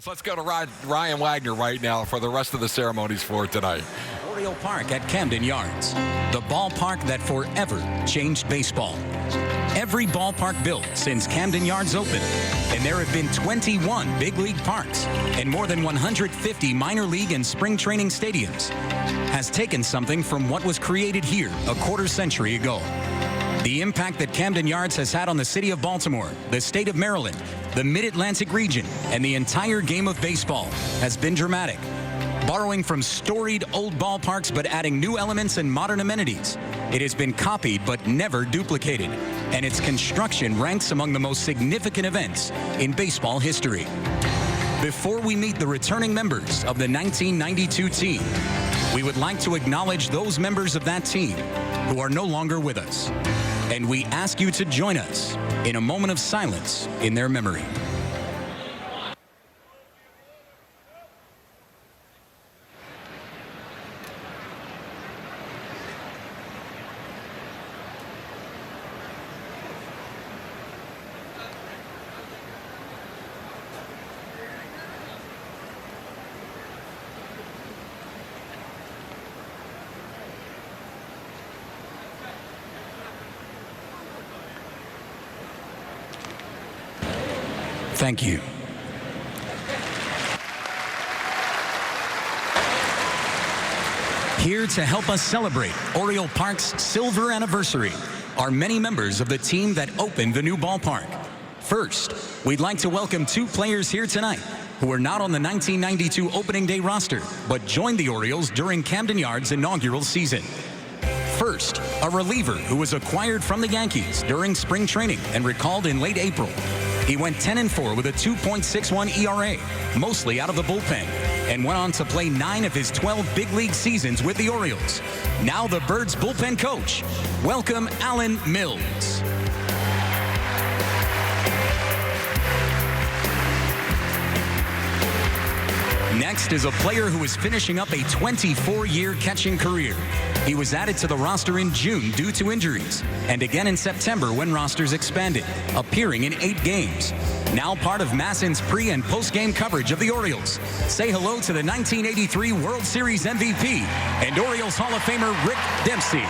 So let's go to Ryan Wagner right now for the rest of the ceremonies for tonight. Oriole Park at Camden Yards, the ballpark that forever changed baseball. Every ballpark built since Camden Yards opened, and there have been 21 big league parks and more than 150 minor league and spring training stadiums, has taken something from what was created here a quarter century ago. The impact that Camden Yards has had on the city of Baltimore, the state of Maryland, the Mid-Atlantic region, and the entire game of baseball has been dramatic. Borrowing from storied old ballparks but adding new elements and modern amenities, it has been copied but never duplicated, and its construction ranks among the most significant events in baseball history. Before we meet the returning members of the 1992 team, we would like to acknowledge those members of that team who are no longer with us. And we ask you to join us in a moment of silence in their memory. Thank you. Here to help us celebrate Oriole Park's silver anniversary are many members of the team that opened the new ballpark. First, we'd like to welcome two players here tonight who are not on the 1992 opening day roster, but joined the Orioles during Camden Yards' inaugural season. First, a reliever who was acquired from the Yankees during spring training and recalled in late April. He went 10-4 with a 2.61 ERA, mostly out of the bullpen, and went on to play 9 of his 12 big league seasons with the Orioles. Now the Birds bullpen coach. Welcome, Alan Mills. Next is a player who is finishing up a 24-year catching career. He was added to the roster in June due to injuries, and again in September when rosters expanded, appearing in 8 games. Now part of MASN's pre- and post-game coverage of the Orioles. Say hello to the 1983 World Series MVP and Orioles Hall of Famer Rick Dempsey.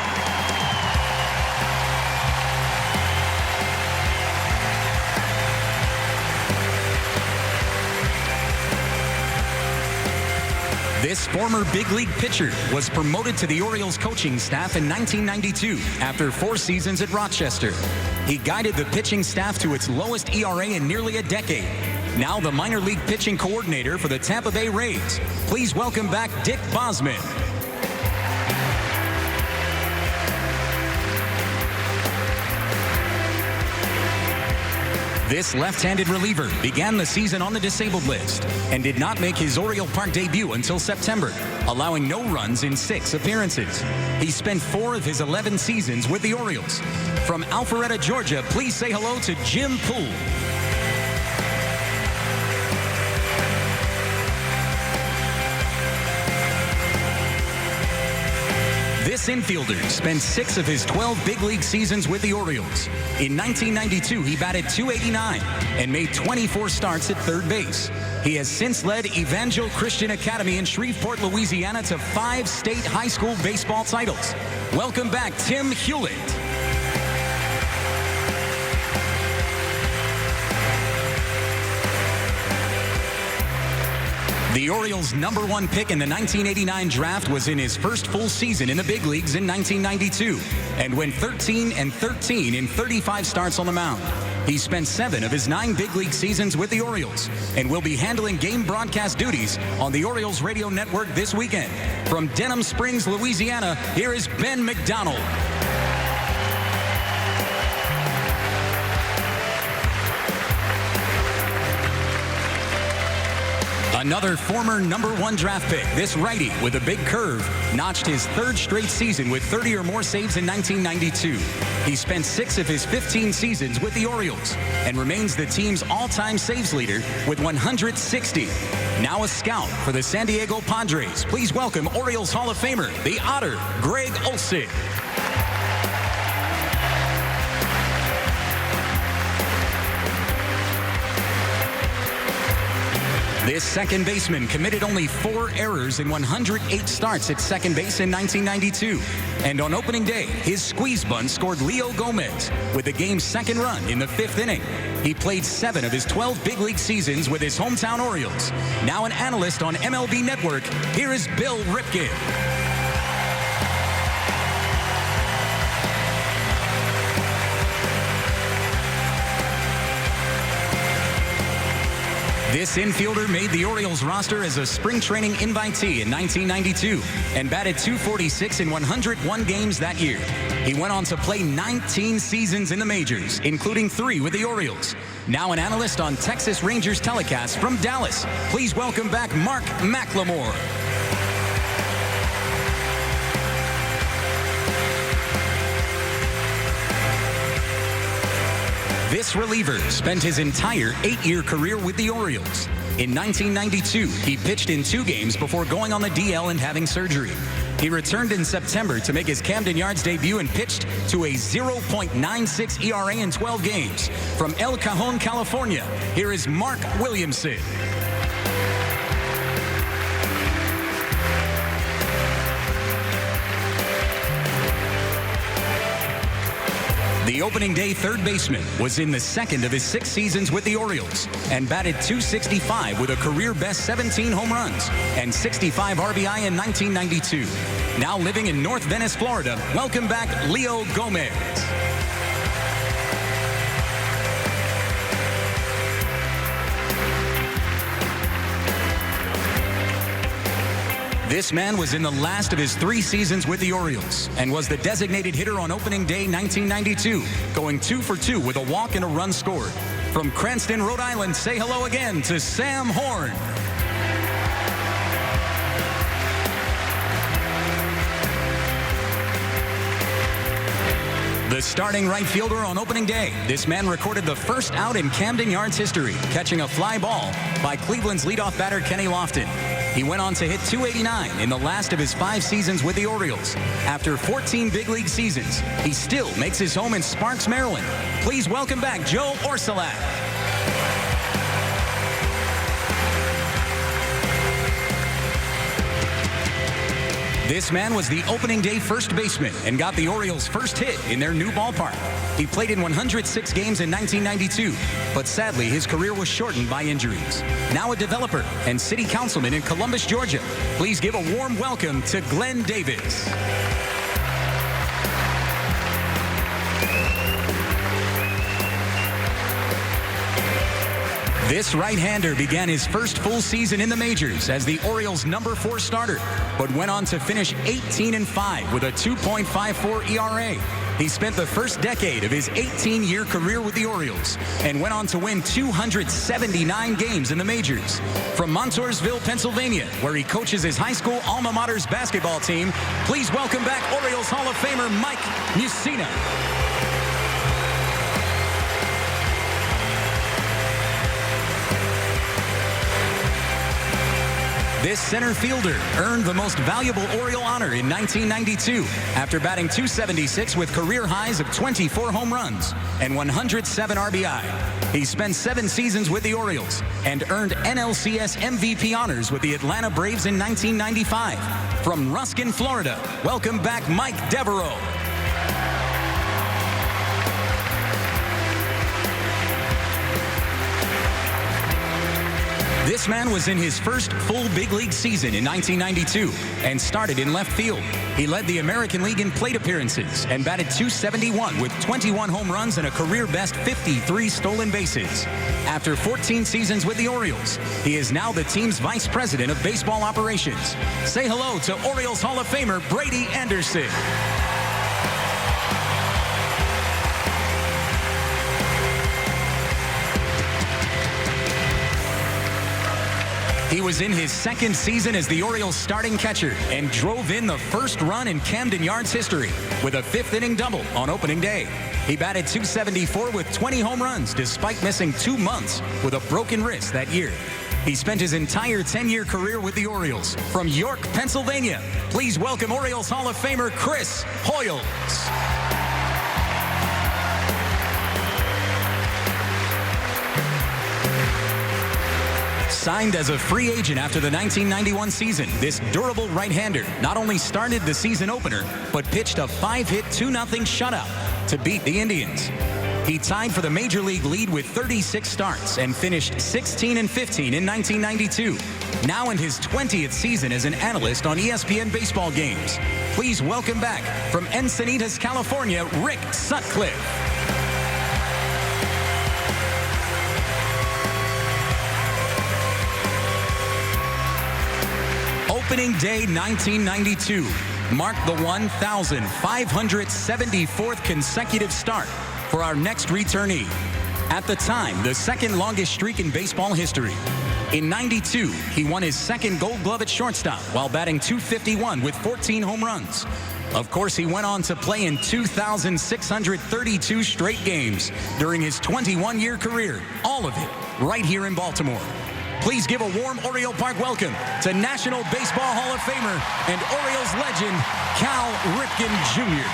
This former big league pitcher was promoted to the Orioles coaching staff in 1992 after 4 seasons at Rochester. He guided the pitching staff to its lowest ERA in nearly a decade. Now the minor league pitching coordinator for the Tampa Bay Rays. Please welcome back Dick Bosman. This left-handed reliever began the season on the disabled list and did not make his Oriole Park debut until September, allowing no runs in 6 appearances. He spent 4 of his 11 seasons with the Orioles. From Alpharetta, Georgia, please say hello to Jim Poole. This infielder spent 6 of his 12 big league seasons with the Orioles. In 1992, he batted .289 and made 24 starts at third base. He has since led Evangel Christian Academy in Shreveport, Louisiana to 5 state high school baseball titles. Welcome back, Tim Hewlett. The Orioles' #1 pick in the 1989 draft was in his first full season in the big leagues in 1992 and went 13-13 in 35 starts on the mound. He spent 7 of his 9 big league seasons with the Orioles and will be handling game broadcast duties on the Orioles radio network this weekend. From Denham Springs, Louisiana, here is Ben McDonald. Another former #1 draft pick, this righty with a big curve, notched his 3rd straight season with 30 or more saves in 1992. He spent 6 of his 15 seasons with the Orioles and remains the team's all-time saves leader with 160. Now a scout for the San Diego Padres. Please welcome Orioles Hall of Famer, the Otter, Greg Olson. This second baseman committed only 4 errors in 108 starts at second base in 1992. And on opening day, his squeeze bunt scored Leo Gomez with the game's second run in the 5th inning. He played 7 of his 12 big league seasons with his hometown Orioles. Now an analyst on MLB Network, here is Bill Ripken. This infielder made the Orioles roster as a spring training invitee in 1992 and batted .246 in 101 games that year. He went on to play 19 seasons in the majors, including 3 with the Orioles. Now an analyst on Texas Rangers telecast from Dallas. Please welcome back Mark McLemore. This reliever spent his entire 8-year career with the Orioles. In 1992, he pitched in 2 games before going on the DL and having surgery. He returned in September to make his Camden Yards debut and pitched to a 0.96 ERA in 12 games. From El Cajon, California, here is Mark Williamson. The opening day third baseman was in the 2nd of his 6 seasons with the Orioles and batted .265 with a career-best 17 home runs and 65 RBI in 1992. Now living in North Venice, Florida, welcome back Leo Gomez. This man was in the last of his 3 seasons with the Orioles and was the designated hitter on opening day 1992, going 2 for 2 with a walk and a run scored. From Cranston, Rhode Island, say hello again to Sam Horn. The starting right fielder on opening day. This man recorded the first out in Camden Yards history, catching a fly ball by Cleveland's leadoff batter Kenny Lofton. He went on to hit .289 in the last of his 5 seasons with the Orioles. After 14 big league seasons, he still makes his home in Sparks, Maryland. Please welcome back Joe Orsulak. This man was the opening day first baseman and got the Orioles' first hit in their new ballpark. He played in 106 games in 1992, but sadly his career was shortened by injuries. Now a developer and city councilman in Columbus, Georgia. Please give a warm welcome to Glenn Davis. This right-hander began his first full season in the majors as the Orioles' number 4 starter, but went on to finish 18-5 with a 2.54 ERA. He spent the first decade of his 18-year career with the Orioles and went on to win 279 games in the majors. From Montoursville, Pennsylvania, where he coaches his high school alma mater's basketball team, please welcome back Orioles Hall of Famer Mike Mussina. This center fielder earned the most valuable Oriole honor in 1992 after batting .276 with career highs of 24 home runs and 107 RBI. He spent 7 seasons with the Orioles and earned NLCS MVP honors with the Atlanta Braves in 1995. From Ruskin, Florida, welcome back Mike Devereaux. This man was in his first full big league season in 1992 and started in left field. He led the American League in plate appearances and batted .271 with 21 home runs and a career-best 53 stolen bases. After 14 seasons with the Orioles, he is now the team's vice president of baseball operations. Say hello to Orioles Hall of Famer Brady Anderson. He was in his 2nd season as the Orioles starting catcher and drove in the first run in Camden Yards history with a 5th inning double on opening day. He batted .274 with 20 home runs despite missing 2 months with a broken wrist that year. He spent his entire 10-year career with the Orioles. From York, Pennsylvania, please welcome Orioles Hall of Famer Chris Hoyles. Signed as a free agent after the 1991 season, this durable right-hander not only started the season opener, but pitched a 5-hit 2-0 shutout to beat the Indians. He tied for the Major League lead with 36 starts and finished 16-15 in 1992. Now in his 20th season as an analyst on ESPN baseball games. Please welcome back from Encinitas, California, Rick Sutcliffe. Opening day 1992 marked the 1,574th consecutive start for our next returnee. At the time, the second longest streak in baseball history. In '92, he won his second Gold Glove at shortstop while batting .251 with 14 home runs. Of course, he went on to play in 2,632 straight games during his 21-year career, all of it right here in Baltimore. Please give a warm Oriole Park welcome to National Baseball Hall of Famer and Orioles legend, Cal Ripken Jr.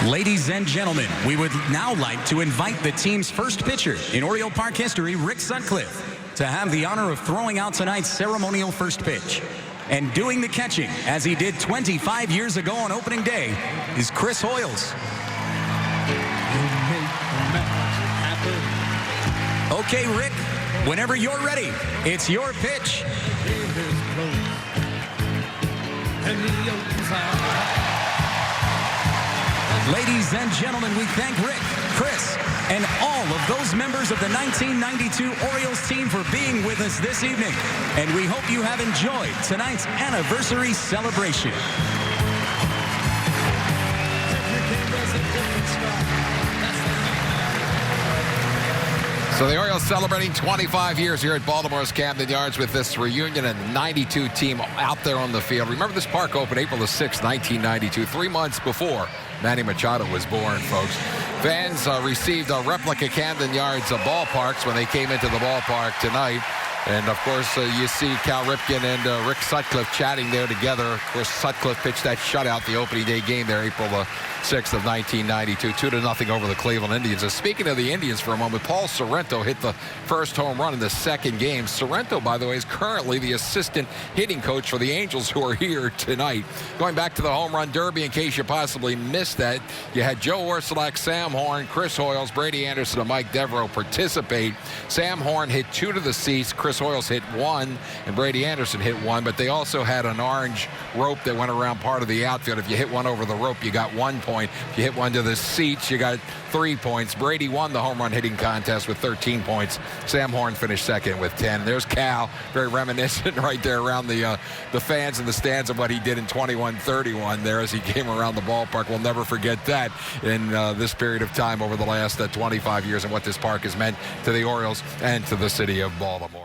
Ladies and gentlemen, we would now like to invite the team's first pitcher in Oriole Park history, Rick Sutcliffe, to have the honor of throwing out tonight's ceremonial first pitch. And doing the catching, as he did 25 years ago on opening day, is Chris Hoyles. Okay, Rick, whenever you're ready, it's your pitch. Ladies and gentlemen, we thank Rick, Chris, and all of those members of the 1992 Orioles team for being with us this evening. And we hope you have enjoyed tonight's anniversary celebration. So the Orioles celebrating 25 years here at Baltimore's Camden Yards with this reunion and 92 team out there on the field. Remember, this park opened April the 6th, 1992, 3 months before Manny Machado was born, folks. Fans received a replica Camden Yards ballparks when they came into the ballpark tonight. And, of course, you see Cal Ripken and Rick Sutcliffe chatting there together. Of course, Sutcliffe pitched that shutout the opening day game there, April the 6th of 1992, 2-0 over the Cleveland Indians. And speaking of the Indians for a moment, Paul Sorrento hit the first home run in the second game. Sorrento, by the way, is currently the assistant hitting coach for the Angels, who are here tonight. Going back to the home run derby, in case you possibly missed that, you had Joe Orsulak, Sam Horn, Chris Hoyles, Brady Anderson, and Mike Devereaux participate. Sam Horn hit 2 to the seats. Chris Hoyles hit 1, and Brady Anderson hit 1, but they also had an orange rope that went around part of the outfield. If you hit one over the rope, you got 1 point. If you hit one to the seats, you got 3 points. Brady won the home run hitting contest with 13 points. Sam Horn finished second with 10. There's Cal, very reminiscent right there around the fans in the stands of what he did in 21-31 there as he came around the ballpark. We'll never forget that in this period of time over the last 25 years and what this park has meant to the Orioles and to the city of Baltimore.